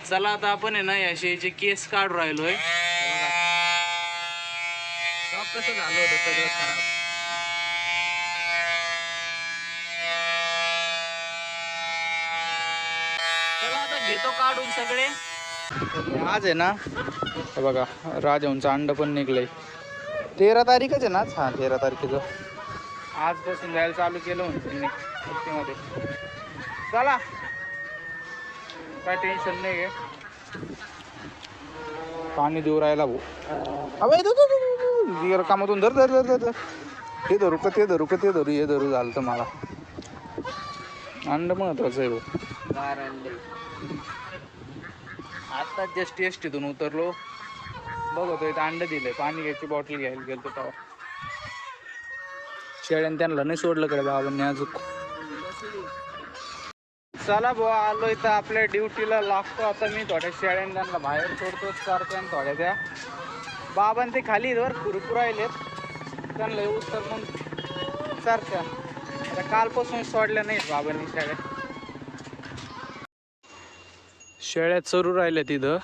चला आता आपण आहे ना या शेळीचे केस काढून राहिलोय. कसं झालं होतं सगळं खराब. चला आता घेतो काढून सगळे. आज आहे ना बघा राजहंसचं अंड पण निघलंय. 13 तारीखच आहे ना. हा 13 तारखेचं आजपासून जायला चालू केलं म्हणते मी मध्ये. चला काय टेन्शन नाही आहे. पाणी देऊ राहिला भाऊ. अबे कामातून धर धर धर धर हे धरू का ते धरू का ते धरू हे धरू झालं तर मला अंड महत्वाचं आहे भाऊ. आता जस्ट टेस्टीतून उतरलो बघतो इथं अंड दिलंय. पाणी घ्यायची बॉटल घ्यायला गेलो तेव्हा शेळ्याने त्यांना नाही सोडलं कडे बाबांनी अजून. चला बुवा आलो इथं आपल्या ड्युटीला लागतो आता. मी थोड्या शेळ्याने त्यांना बाहेर सोडतोच करतो आणि थोड्या त्या बाबांनी ते खाली वर कुरकुर राहिलेत त्यांना उत्तर मग सारख्या आता कालपासून सोडल्या नाहीत बाबांनी शेळ्या. शेळ्या चरू राहिल्या तिथं.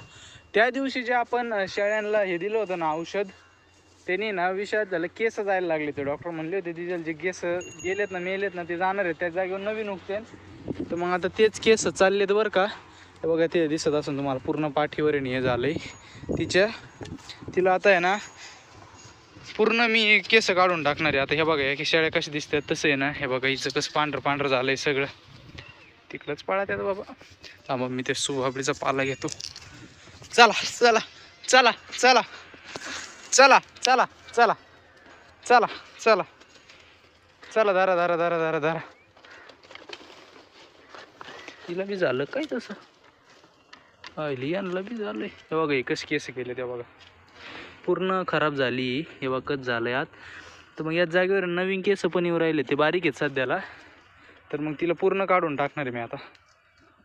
त्या दिवशी जे आपण शेळ्यांना हे दिलं होतं ना औषध त्यांनी ना विषयात झालं केस जायला लागले. ते डॉक्टर म्हणले होते तिथे जे केस गेलेत ना मेलेत ना ते जाणार आहेत त्या जागेवर नवीन उगते. तर मग आता तेच केस चाललेत बरं का. हे बघा ते दिसत असेल तुम्हाला पूर्ण पाठीवर हे झालंय तिला आता आहे ना पूर्ण मी केस काढून टाकणार आहे आता. हे बघा की शेळ्या कशा दिसतात तसं आहे ना. हे बघा हिचं कसं पांढरं पांढरं झालंय सगळं. तिकडंच पाळत येतं बाबा. थांबा मी ते सुभाबडीचा पाला घेतो. चला चला चला चला चला चला चला चला चला चला धरा धरा धरा धरा धरा. तिला बी झालं काय तसं. लियानला बी झालंय. हे बघा हे कसे केस केले ते बघा पूर्ण खराब झाली. हे बघत झालंय आत. तर मग याच जागेवर नवीन केस पण येऊ राहिले. ते बारीक आहेत सध्याला. तर मग तिला पूर्ण काढून टाकणार आहे मी आता.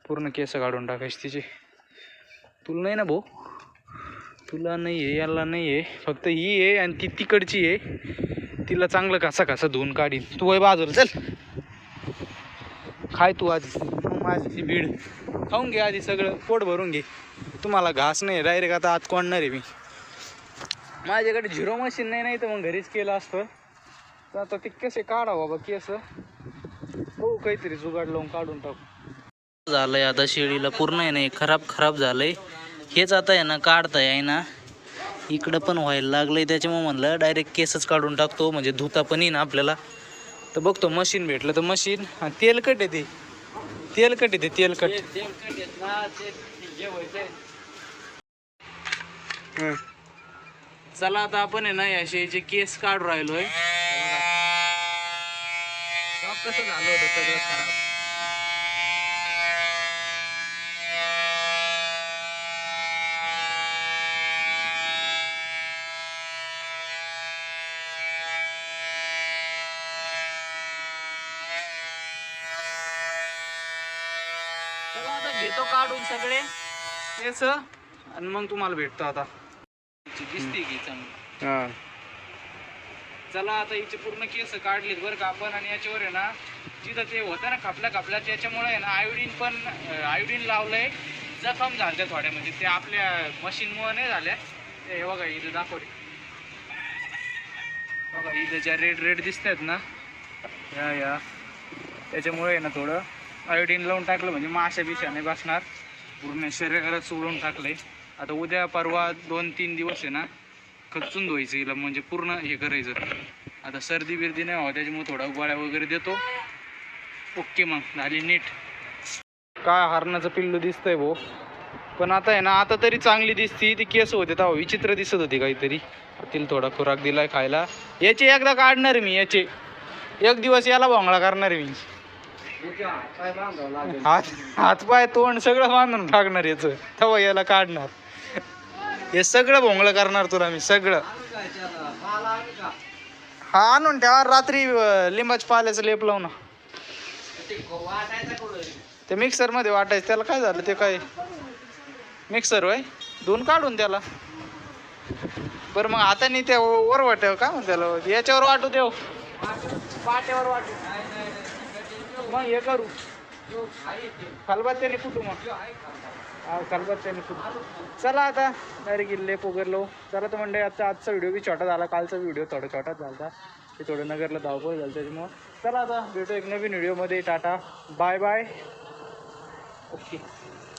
पूर्ण केस काढून टाकायची तिची. तुला नाही ना भाऊ. तुला नाही आहे याला नाही आहे फक्त ही आहे आणि ती तिकडची आहे. तिला चांगलं कसा कसा धुवून काढीन. तू वय बाजूला चल खाय तू आधी. माझी बीड खाऊन घे आधी सगळं पोट भरून घे. तुम्हाला घास नाही डायरेक्ट आता आत कोणणार आहे मी. माझ्याकडे झिरो मशीन नाही तर मग घरीच केलं असतं. तर आता ते कसे काढा बाबा केस हो काहीतरी जुगाड लावून काढून टाकू. झालंय आता शेळीला पूर्ण आहे ना खराब झालंय. हेच आता आहे ना काढता आहे ना इकडं पण व्हायला लागलंय. त्याच्यामुळे म्हणलं डायरेक्ट केसच काढून टाकतो म्हणजे धुता पण येईन आपल्याला. तर बघतो मशीन भेटलं तर मशीन. तेलकट आहे ते तेलकट आहे ते तेलकट. चला आता आपण आहे ना या शेळीचे केस काढून राहिलोय. कसं झालं होतं सगळं खराब. चला आता घेतो काढून सगळे केस आणि मग तुम्हाला भेटतो आता. दिसते की चांगली. चला आता हिचे पूर्ण केस काढलेत बरं का आपण. आणि याच्यावर आहे ना जिथं ते होतं ना खापल्या त्याच्यामुळे आहे ना आयोडीन लावलंय. जखम झाल्या थोड्या म्हणजे ते आपल्या मशीनमुळे नाही झाल्या. हे बघा इथं दाखवले बघा इथं ज्या रेड दिसत आहेत ना या त्याच्यामुळे आहे ना थोडं आयोडीन लावून टाकलं म्हणजे माशा बिशा नाही बसणार. पूर्ण शरीरात सोडून टाकलंय. आता उद्या परवा 2-3 दिवस आहे ना खचून धुवायचं हिला म्हणजे पूर्ण हे करायचं. आता सर्दी बिर्दी नाही व्हावं त्याच्यामुळे थोडा गोळ्या वगैरे देतो. ओके मग झाली नीट. काय हरणाचं पिल्लू दिसतंय भाऊ. पण आता आहे ना आता तरी चांगली दिसती. ती केस होते तेव्हा विचित्र दिसत होती काहीतरी. तिला थोडा खुराक दिलाय खायला. याचे एकदा काढणार मी याचे एक दिवस याला भोंगळा करणार मी. हात पाय तोंड सगळं बांधून टाकणार याचं तेव्हा याला काढणार. हे सगळं भोंगळं करणार तुला मी सगळं. हा आणून ठेवा रात्री लिंबाच्या पाल्याचं लेप लावून. ते मिक्सर मध्ये वाटायचं त्याला काय झालं ते काय मिक्सर होय धुवून काढून त्याला. बरं मग हाताने त्या वर वाटेव का म्हणून त्याला याच्यावर वाटू देव पाट्यावर वाटू मग हे करू खलबत्त्याने कुठू मग खलबत्त्याने चला आता डायरेक्ट लेप उगरलो. चला तर म्हणजे आजचा व्हिडिओ बी छोटा झाला. कालचा व्हिडिओ थोडा छोटाच झाला. ते थोडं नगरला धावपळ झालं त्याच्यामुळं. चला आता भेटू एक नवीन व्हिडिओमध्ये. Tata bye bye. ओके.